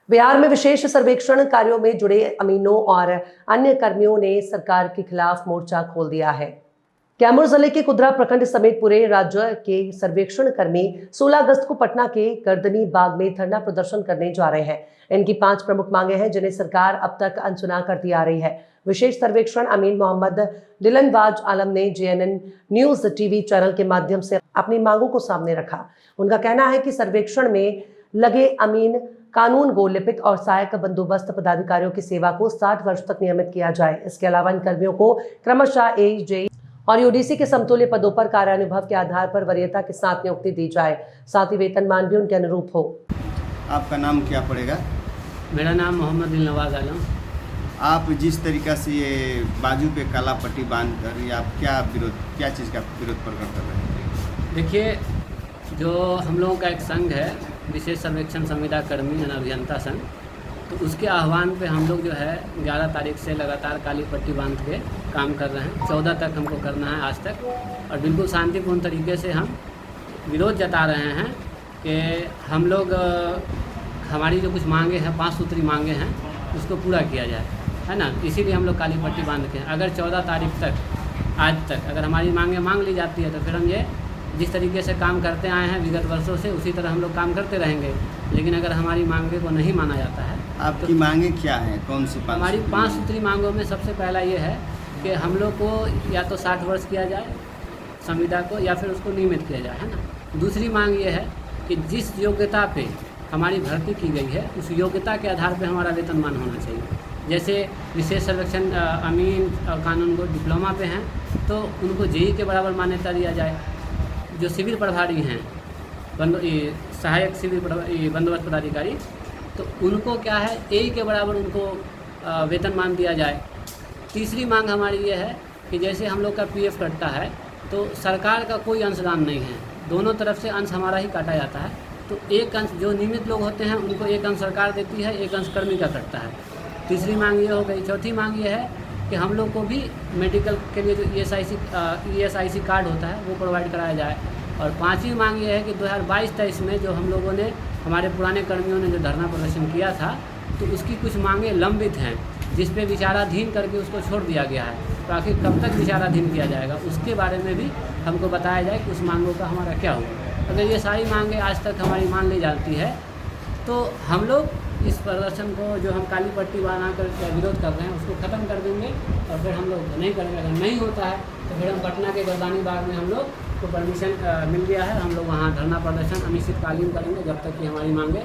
बिहार में विशेष सर्वेक्षण कार्यों में जुड़े अमीनों और अन्य कर्मियों ने सरकार के खिलाफ मोर्चा खोल दिया है। कैमूर जिले के कुदरा प्रखंड समेत पूरे राज्य के सर्वेक्षण कर्मी 16 अगस्त को पटना के गर्दनी बाग में धरना प्रदर्शन करने जा रहे हैं। इनकी 5 प्रमुख मांगे हैं जिन्हें सरकार अब तक अनसुना करती आ रही है। विशेष सर्वेक्षण अमीन मोहम्मद दिलनवाज आलम ने JNN न्यूज टीवी चैनल के माध्यम से अपनी मांगों को सामने रखा। उनका कहना है कि सर्वेक्षण में लगे अमीन कानून गो लिपिक और सहायक बंदोबस्त पदाधिकारियों की सेवा को 60 वर्ष तक नियमित किया जाए। इसके अलावा इन कर्मियों को क्रमशः AJ और UDC के समतुल्य पदों पर कार्यानुभव के आधार पर वरीयता के साथ नियुक्ति दी जाए, साथ ही वेतनमान भी उनके अनुरूप हो। आपका नाम क्या पड़ेगा? मेरा नाम मोहम्मद दिलनवाज आलम। आप जिस तरीका से ये बाजू पे काला पट्टी बांध कर या आप क्या चीज़ का विरोध प्रकट कर रहे हैं? देखिए, जो हम लोगों का एक संघ है विशेष सर्वेक्षण संविदा कर्मी जन अभियंता संघ, तो उसके आह्वान पे हम लोग जो है 11 तारीख से लगातार काली पट्टी बांध के काम कर रहे हैं। 14 तक हमको करना है आज तक, और बिल्कुल शांतिपूर्ण तरीके से हम विरोध जता रहे हैं कि हम लोग हमारी जो कुछ मांगे हैं 5 सूत्री मांगे हैं उसको पूरा किया जाए, है ना। इसीलिए हम लोग काली पट्टी बांध के अगर 14 तारीख तक आज तक अगर हमारी मांगे मांग ली जाती है तो फिर हम ये जिस तरीके से काम करते आए हैं विगत वर्षों से उसी तरह हम लोग काम करते रहेंगे। लेकिन अगर हमारी मांगे को नहीं माना जाता है। आपकी मांगे क्या हैं? कौन सी? हमारी 5 सूत्री मांगों में सबसे पहला ये है कि हम लोग को या तो 60 वर्ष किया जाए संविदा को, या फिर उसको नियमित किया जाए, है ना। दूसरी मांग ये है कि जिस योग्यता पे हमारी भर्ती की गई है उस योग्यता के आधार पर हमारा वेतनमान होना चाहिए। जैसे विशेष सर्वेक्षण अमीन और कानून को डिप्लोमा पे हैं तो उनको JEE के बराबर मान्यता दिया जाए। जो सिविल प्रभारी हैं सहायक सिविल बंदोबस्त पदाधिकारी, तो उनको क्या है AE के बराबर उनको वेतनमान दिया जाए। तीसरी मांग हमारी ये है कि जैसे हम लोग का PF कटता है तो सरकार का कोई अंशदान नहीं है, दोनों तरफ से अंश हमारा ही काटा जाता है। तो एक अंश जो नियमित लोग होते हैं उनको एक अंश सरकार देती है, एक अंश कर्मी का कटता है। तीसरी मांग ये हो गई। चौथी मांग ये है कि हम लोग को भी मेडिकल के लिए जो ESIC कार्ड होता है वो प्रोवाइड कराया जाए। और 5वीं मांग ये है कि 2022-23 में जो हम लोगों ने हमारे पुराने कर्मियों ने जो धरना प्रदर्शन किया था तो उसकी कुछ मांगें लंबित हैं जिस पे विचाराधीन करके उसको छोड़ दिया गया है। तो आखिर कब तक विचाराधीन किया जाएगा उसके बारे में भी हमको बताया जाए कि उस मांगों का हमारा क्या हुआ। अगर ये सारी मांगें आज तक हमारी मान ली जाती है तो हम लोग इस प्रदर्शन को जो हम काली पट्टी बना कर विरोध कर रहे हैं उसको ख़त्म कर देंगे और फिर हम लोग नहीं करेंगे। अगर नहीं होता है तो फिर हम पटना के गर्दानी बाग में हम लोग को परमिशन मिल गया है, हम लोग वहाँ धरना प्रदर्शन अनिश्चितकालीन करेंगे जब तक कि हमारी मांगे